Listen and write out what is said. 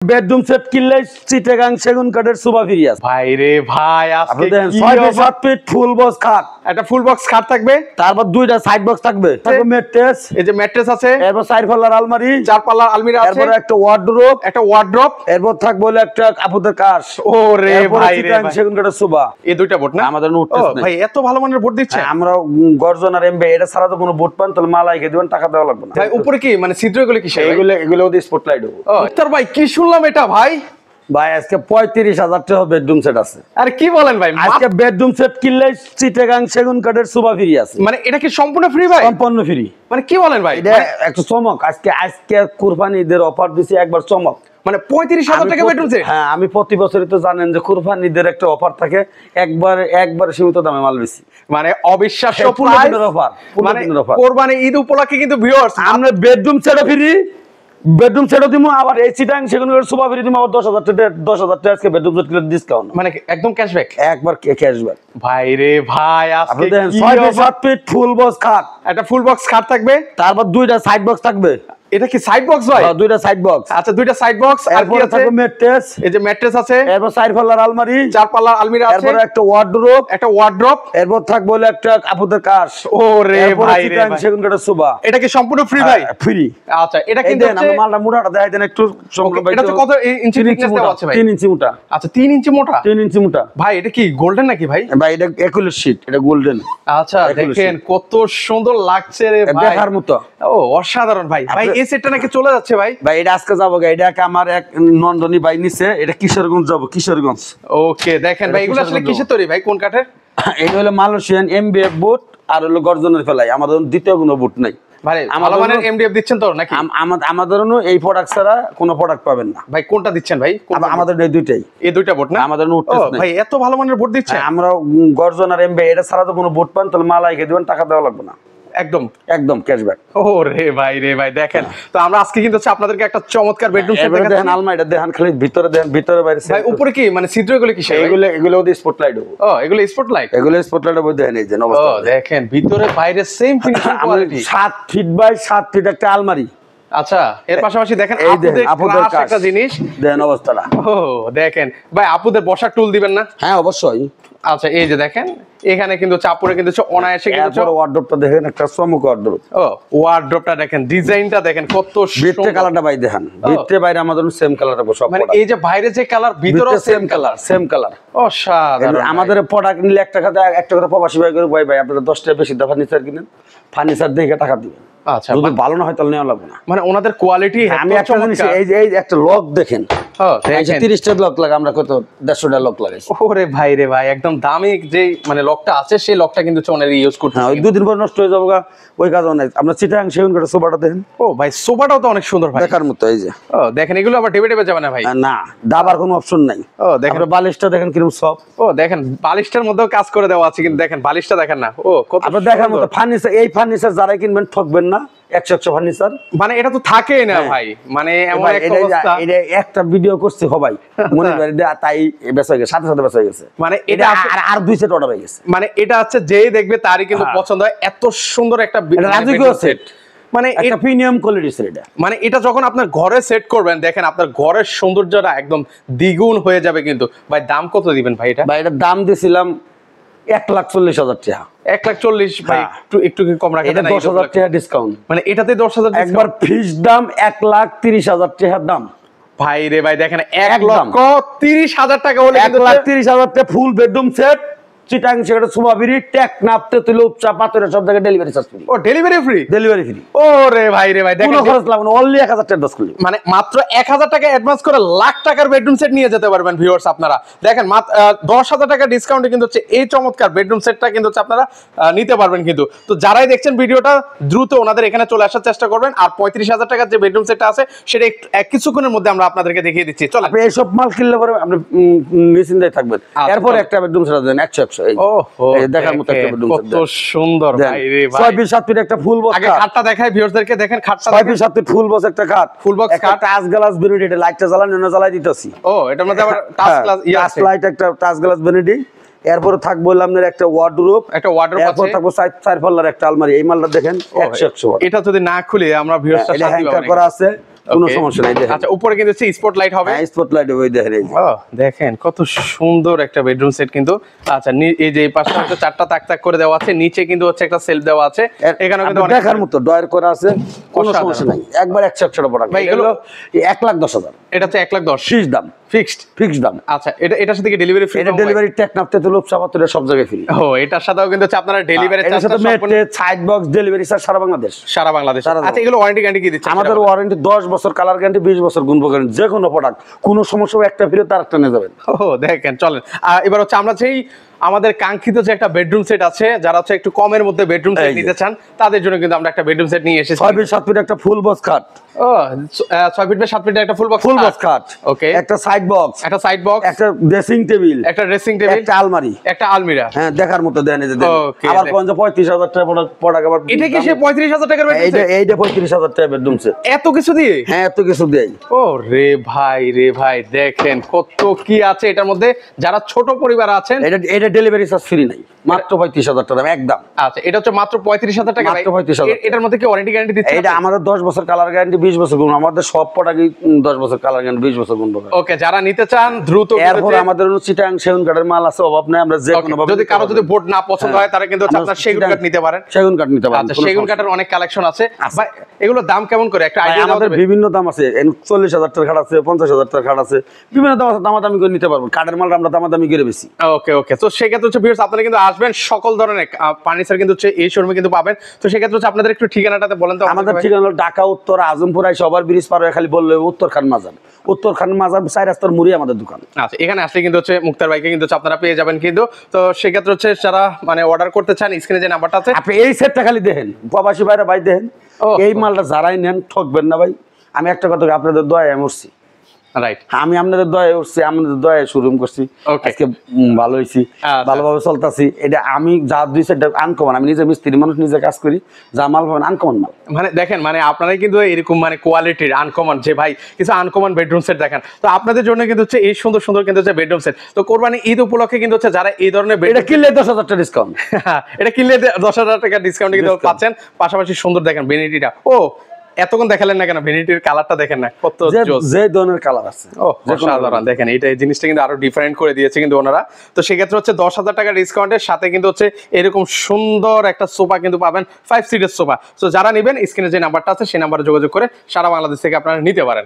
Bedroom set কিনলে চিটাগাং সেগুন কাঠের সোফা ফ্রি আছে। ভাই রে ভাই, আজকে কি 6 ফিট ফুল বক্স খাট, একটা ফুল বক্স খাট থাকবে, তারপর দুইটা সাইড বক্স থাকবে, তারপর ম্যাট্রেস, এই যে ম্যাট্রেস আছে, এরপর 4 পাল্লার আলমারি, 4 পাল্লার আলমিরা আছে, এরপর একটা ওয়ার্ডরোব, এরপর থাকবে বলে একটা কাপড়ের কাশ। ওরে ভাই রে চিটাগাং সেগুন কাঠের সোফা। এই দুইটা বোট না আমাদের নোট নাই ভাই, এত ভালো মানের বোট দিচ্ছে। আমরা গর্জন আর এমবে এটা ছাড়া তো কোনো বোট পান তাহলে মালাইকে দিবেন, টাকা দেওয়া লাগবে না ভাই। উপরে কি মানে ছিদ্রগুলো কিসের? এগুলো ওদের স্পটলাইট হবে। উত্তর ভাই কি শুনলাম এটা ভাই? ভাই আজকে 35,000 টাকা বেডরুম সেট আছে। আরে কি বলেন ভাই? আজকে বেডরুম সেট কিনলে চিটাগাং সেগুন কাঠের সোফা ফ্রি আছে। মানে এটা কি সম্পূর্ণ ফ্রি ভাই? সম্পূর্ণ ফ্রি। মানে কি বলেন ভাই? এটা একটা চমক। আজকে কুরবানি ঈদের অফার দিছি একবার চমক। মানে 35,000 টাকা বেডরুম সেট। হ্যাঁ, আমি প্রতি বছরই তো জানেন যে কুরবানি ঈদের একটা অফার থাকে, একবার সীমিত দামে মাল বেশি। মানে অবিশ্বাস্য প্রাইস অফার, মানে কুরবানি ঈদ উপলক্ষে কিন্তু ভিউয়ার্স আমরা বেডরুম সেটও ফ্রি, বেডরুম সেটও দিমু, আবার এই চিটাং সেগুন কাঠের সোফা ফ্রি দিমু, আবার 10,000 টাকা আজকে বেডরুম সেট কিনে ডিসকাউন্ট, মানে একদম ক্যাশব্যাক, একবার ক্যাশব্যাক। ভাই রে ভাই, আজকে কি 6 ফিট ফুল বক্স খাট, একটা ফুল বক্স খাট থাকবে, তারপর দুইটা সাইড বক্স থাকবে। এটা কি সাইড বক্স ভাই? দুইটা সাইড বক্স। আচ্ছা, দুইটা সাইড বক্স, আর কি আছে? থাকবে ম্যাট্রেস, এই যে ম্যাট্রেস আছে, এরপর 4 পাল্লার আলমারি, 4 পাল্লার আলমিরা আছে, এরপর একটা ওয়ার্ডরোব, এরপর থাকবে বলে একটা কাপড়ের কাশ। ওরে ভাই রে ভাই, সেগুন কাঠের সোফা। এটা কি সম্পূর্ণ ফ্রি ভাই? ফ্রি। আচ্ছা, এটা কিন্তু আমরা মালটা মোটাটা দেখাই দেন একটু। এটা তো কত ইঞ্চি থিকনেস দেওয়া আছে ভাই? 3 ইঞ্চি মোটা। আচ্ছা, 3 ইঞ্চি মোটা। 3 ইঞ্চি মোটা। ভাই এটা কি গোল্ডেন নাকি ভাই? ভাই এটা একুলের শীট, এটা গোল্ডেন। আচ্ছা, দেখেন কত সুন্দর লাগছে রে ভাই, দেখার মতো। ও অসাধারণ ভাই। ভাই এই সেটটা নাকি চলে যাচ্ছে ভাই? ভাই এটা আজকে যাবো, এটাকে আমার এক নন্দনী ভাই নিছে, এটা কিশোরগঞ্জ যাবো, কিশোরগঞ্জ। ওকে, দেখেন ভাই এগুলো আসলে কিসের তৈরি ভাই, কোন কাঠের? এটা হলো মালয়েশিয়ান এমবিএফ বুট, আর হলো গর্জনের ফেলাই। আমাদের দ্বিতীয় কোনো বুট নাই ভাই। ভালো মানের এমডিএফ দিচ্ছেন তো নাকি? আমাদের এই প্রোডাক্ট ছাড়া কোনো প্রোডাক্ট পাবেন না ভাই। কোনটা দিচ্ছেন ভাই? আমাদের এই দুইটাই, এই দুইটা বোট না? আমাদের নোট নাই ভাই। এত ভালো মানের বোট দিচ্ছেন। আমরা গর্জন আর এমবে এটা ছাড়া তো কোনো বুট পান তাহলে মালাইকে দিবেন, টাকা দেওয়া লাগবে না, একদম ক্যাশব্যাক। ওরে ভাই রে ভাই, দেখেন তো আমরা আজকে কিন্তু আপনাদেরকে একটা চমৎকার বেডরুম সেট দেখাচ্ছি। দেখেন আলমারিটা দেখেন, খালি ভিতরে দেখেন, ভিতরে বাইরে। ভাই উপরে কি মানে ছিদ্রগুলো কিসের? এগুলো ওদের স্পটলাইট হবে। এগুলো স্পটলাইট, হবে। দেখেন এই যে অবস্থা, দেখেন ভিতরে বাইরে same finishing quality. 7 feet by 7 feet একটা আলমারি। আচ্ছা, এর পাশাপাশি দেখেন আপুদের একটা জিনিস দেখেন অবস্থাটা। দেখেন ভাই, আপুদের বসার টুল দিবেন না? হ্যাঁ অবশ্যই। আচ্ছা, এই যে দেখেন এখানে কিন্তু চাপুরে কিন্তু অনায়াসে কিন্তু ওয়ার্ডরোবটা দেখেন, একটা চমক ওয়ার্ডরোব। ওয়ার্ডরোবটা দেখেন, ডিজাইনটা দেখেন কত সুন্দর। ভিতরে কালারটা ভাই দেখেন, ভিতরে বাইরে আমাদের সেম কালার হবে সব। মানে এই যে বাইরে যে কালার, ভিতরেও সেম কালার। অসাধারণ। আমাদের প্রোডাক্ট নিলে একটা কথা প্রবাসী ভাই করে, ভাই আপনারা 10 টাকা বেশি ফার্নিচার কিনেন, ফার্নিচার দেখে টাকা দিবেন। আচ্ছা, যদি ভালো না হয় তাহলে নেওয়া লাগবে না। মানে ওনাদের কোয়ালিটি। আমি একটা জিনিস, এই যে একটা লক দেখেন, 30 টা লক লাগে, আমরা কত 150 টা লক লাগাইছি। ওরে ভাই রে ভাই, একদম দামি যে মানে লকটা আছে সেই লকটা কিন্তু ওনারা ইউজ করতে। হ্যাঁ, ওই 2 দিন পর নষ্ট হয়ে যাবে, ওই কাজও নাই। আমরা চিটাং সেগুন কাঠের সোফাটা দেখেন। ও ভাই, সোফাটাও তো অনেক সুন্দর ভাই, দেখার মতো। এই যে দেখেন, এগুলো আবার টেবে যাবে না ভাই? না, দাবার কোনো অপশন নাই। দেখেন বালিশটা দেখেন কিরকম সফট। দেখেন বালিশটার মধ্যেও কাজ করে দেওয়া আছে, কিন্তু দেখেন বালিশটা দেখেন না। কত আপনারা দেখার মতো ফার্নিচার। এই ফার্নিচার যারা কিনবেন ঠকবেন না, 100 ফার্নিচার। মানে এটা তো থাকেই না ভাই, মানে এমন একটা অবস্থা। এটা একটা ভিডিও করছে সবাই মনে করে, তাই বেচা হয়ে গেছে, সাথে সাথে বেচা হয়ে গেছে। মানে এটা আর 2 সেট অর্ডার হয়ে গেছে। মানে এটা হচ্ছে যেই দেখবে তারই কিন্তু পছন্দ হয়। এত সুন্দর একটা রাজকীয় সেট, মানে এটা প্রিমিয়াম কোয়ালিটি সেট। এটা মানে এটা যখন আপনার ঘরে সেট করবেন, দেখেন আপনার ঘরের সৌন্দর্যটা একদম দ্বিগুণ হয়ে যাবে। কিন্তু ভাই দাম কত দিবেন ভাই এটা? ভাই এটার দাম দিয়েছিলাম 1,40,000 টাকা। 1,40,000 ভাই, একটু কি কম রাখেন? এটা 10,000 টাকা ডিসকাউন্ট। মানে এটাতে 10,000 একবার ফিক্স দাম 1,30,000 টাকা দাম। ভাই রে ভাই, দেখেন 1,30,000 টাকা হলে 1,30,000 টাকা ফুল বেডরুম সেট, চিটাং সেটা সুমাবিরি ট্যাক নাপতে তুলে উপচা পাথরে সব জায়গায় delivery charge free. Delivery free? Delivery free. ওরে ভাই রে ভাই, দেখেন কোনো খরচ লাগবে না, অনলি 1,000 টাকা অ্যাডভান্স করলে। মানে মাত্র 1,000 টাকা অ্যাডভান্স করে লাখ টাকার বেডরুম সেট নিয়ে যেতে পারবেন ভিউয়ার্স আপনারা। দেখেন 10,000 টাকা ডিসকাউন্টে কিন্তু এই চমৎকার বেডরুম সেটটা কিন্তু আপনারা নিতে পারবেন। কিন্তু তো যারাই দেখছেন ভিডিওটা, দ্রুত ওনাদের এখানে চলে আসার চেষ্টা করবেন। আর 35,000 টাকার যে বেডরুম সেটটা আছে সেটা কিছুক্ষণের মধ্যে আমরা আপনাদেরকে দেখিয়ে দিচ্ছি। চল, আপনি এইসব মাল কিনলে পরে আপনি নিশ্চিন্তায় থাকবেন। এরপর একটা বেডরুম সেট দেন 100 এই দেখার মতো একটা বেডরুম সেট, কত সুন্দর ভাই রে ভাই। 6 ফিট 7 ফিট একটা ফুল বক্স। আগে খাটটা দেখাই ভিউয়ার্সদেরকে, দেখেন খাটটা 6 ফিট 7 ফিট ফুল বক্স একটা খাট, ফুল বক্স খাট, টাচ গ্লাস বেনিডি। এটা লাইটটা জ্বালানো না জ্বালাই দিতেছি। এটার মধ্যে আবার টাচ গ্লাস টাচ লাইট, একটা টাচ গ্লাস বেনিডি। এরপরে থাকবো আপনার একটা ওয়ার্ডরোব, এরপর থাকবো 4 পাল্লার একটা আলমারি। এই মালটা দেখেন 100। এটা যদি না খুলে আমরা ভিউয়ার্সটা শান্তি পাবো না। করা আছে কোনো সমস্যা নাই। দেখেন আচ্ছা উপরে কিন্তু হচ্ছে স্পটলাইট হবে। হ্যাঁ স্পটলাইট হবে, দেখেন এই যে। ও দেখেন কত সুন্দর একটা বেডরুম সেট কিন্তু। আচ্ছা এই যে এই পাশে হচ্ছে 4টা তাক তাক করে দেওয়া আছে, নিচে কিন্তু হচ্ছে একটা সেলফ দেওয়া আছে, এখানেও কিন্তু অনেক দেখার মতো ডয়ার করা আছে, কোনো অসাধারণ। সমস্যা নাই, একবার 100 প্রোডাক্ট। ভাই, এগুলো এগুলো 1,10,000 এটা হচ্ছে 1,10,000 ফিক্সড দাম, ফিক্সড। ফিক্সড দাম। আচ্ছা এটার সাথে কি ডেলিভারি ফ্রি? এটা ডেলিভারি টেকনাফ তেতুল সাবাতুরে সব জায়গায় ফ্রি। ও এটার সাথেও কিন্তু হচ্ছে আপনারা ডেলিভারি এটার সাথে মেটে সাইড বক্স ডেলিভারি স্যার সারা বাংলাদেশ। সারা বাংলাদেশ। সারা আচ্ছা এগুলো ওয়ারেন্টি গ্যারান্টি কি দিচ্ছে? আমাদের ওয়ারেন্টি 10 বছর কালার গ্যারান্টি, 20 বছর গুণ গ্যারান্টি, যে কোনো প্রোডাক্ট কোনো সমস্যা হবে একটা ফিরে তার একটা নিয়ে যাবেন। ও দেখেন চলেন এবার হচ্ছে আমরা যেই আমাদের কাঙ্ক্ষিত যে একটা বেডরুম সেট আছে, যারা হচ্ছে একটু কমের মধ্যে বেডরুম সেট এই যে। নিতে চান তাদের জন্য কিন্তু আমরা একটা বেডরুম সেট নিয়ে এসেছি। 6 ফিট 7 ফিট একটা ফুল বক্স খাট, ও 6 ফিট বাই 7 ফিট একটা ফুল বক্স খাট, ওকে, একটা সাইড বক্স, একটা সাইড বক্স, একটা ড্রেসিং টেবিল, একটা ড্রেসিং টেবিল, একটা আলমারি, একটা আলমিরা। হ্যাঁ দেখার মতো দেন এই যে দেখেন। Okay, আবার 35,000 টাকা প্রোডাক্ট আবার এটা কি সে 35,000 টাকার বেডরুম এইটা সেট? এইটা 35,000 টাকা বেডরুম সেট। এত কিছু দিয়ে? হ্যাঁ এত কিছু দেই। ও রে ভাই দেখেন কত কি আছে এটার মধ্যে। যারা ছোট পরিবার আছেন, এটা ডেলিভারি চার্জ ফ্রি নাই, মাত্র 35,000 টাকা একদম। আচ্ছা এটা হচ্ছে মাত্র 35,000 টাকা। মাত্র 35,000 এটার মধ্যে কি ওয়ারেন্টি গ্যারান্টি দিচ্ছে? এইটা আমাদের 10 বছর কালার গ্যারান্টি, 20 বছর গুণ, আমাদের সব প্রোডাক্টই 10 বছর কালার গ্যারান্টি, 20 বছর গুণ। ওকে যারা নিতে চান দ্রুত এরপর আমাদের চিটাং সেগুন কাঠের মাল আছে, অভাব নাই, আমরা যে কোনো ভাবে যদি কারো যদি বোর্ড না পছন্দ হয় তারা কিন্তু হচ্ছে আপনার সেগুন কাঠ নিতে পারেন। সেগুন কাঠ নিতে পারেন। আচ্ছা সেগুন কাঠের অনেক কালেকশন আছে ভাই, এগুলোর দাম কেমন করে একটা আইডিয়া দাও? আমাদের বিভিন্ন দাম আছে, 40,000 টাকার খাট আছে, 50,000 টাকার খাট আছে, বিভিন্ন দাম আছে, দামাদামি করে নিতে পারবো। কাঠের মাল আমরা দামাদামি করে বেশি। ওকে তো সেক্ষেত্রে হচ্ছে ভিউয়ার্স আপনারা কিন্তু আসবেন, সকল ধরনের ফার্নিচার কিন্তু হচ্ছে এই শোরুমে কিন্তু পাবেন। তো সেক্ষেত্রে হচ্ছে আপনাদের একটু ঠিকানাটাতে বলেন তো। আমাদের ঠিকানা হলো ঢাকা উত্তর আজমপুর, সবার ব্রিজ পার হয়ে খালি বললে উত্তর খান মাজার, 4 রাস্তার মুড়ি আমাদের দোকান। আচ্ছা এখানে আসলে কিন্তু হচ্ছে মুক্তার ভাইকে কিন্তু হচ্ছে আপনারা পেয়ে যাবেন কিন্তু। তো সেক্ষেত্রে হচ্ছে যারা মানে অর্ডার করতে চান, স্ক্রিনে যে নাম্বারটা আছে, আপনি এই সেটটা খালি দেখেন, প্রবাসী ভাইরা ভাই দেখেন, এই মালটা যারাই নেন ঠকবেন না ভাই। আমি একটা কথা আপনাদের দয়ায় আমি উঠছি, রাইট, আমি আপনাদের দয়ায় উঠছি, আপনাদের দয়ায় শোরুম করছি, আজকে ভালো হয়েছি, ভালোভাবে চলতেছি। এটা আমি যা দিয়েছি এটা আনকমন, আমি নিজে মিস্ত্রি মানুষ, নিজে কাজ করি, যা মাল পাবেন আনকমন মাল। মানে দেখেন মানে আপনারাই কিন্তু এরকম মানে কোয়ালিটির আনকমন, যে ভাই কিছু আনকমন বেডরুম সেট দেখেন। তো আপনাদের জন্য কিন্তু হচ্ছে এই সুন্দর সুন্দর কিন্তু হচ্ছে বেডরুম সেট। তো কোরবানি ঈদ উপলক্ষে কিন্তু হচ্ছে যারা এই ধরনের এটা কিনলে 10,000 টাকা ডিসকাউন্ট, এটা কিনলে 10,000 টাকা ডিসকাউন্ট কিন্তু পাচ্ছেন। পাশাপাশি সুন্দর দেখেন ভ্যানিটিটা, ও এতক্ষণ দেখালেন না কেন, ভ্যানিটির কালারটা দেখেন না কত জোস, যে ধরনের কালার আছে। ও অসাধারণ দেখেন, এটা এই জিনিসটা কিন্তু আরো ডিফারেন্ট করে দিয়েছে কিন্তু ওনারা। তো সেক্ষেত্রে হচ্ছে 10,000 টাকা ডিসকাউন্টের সাথে কিন্তু হচ্ছে এরকম সুন্দর একটা সোফা কিন্তু পাবেন, 5 সিটের সোফা। তো যারা নেবেন স্ক্রিনে যে নাম্বারটা আছে সেই নাম্বারে যোগাযোগ করে সারা বাংলাদেশ থেকে আপনারা নিতে পারেন।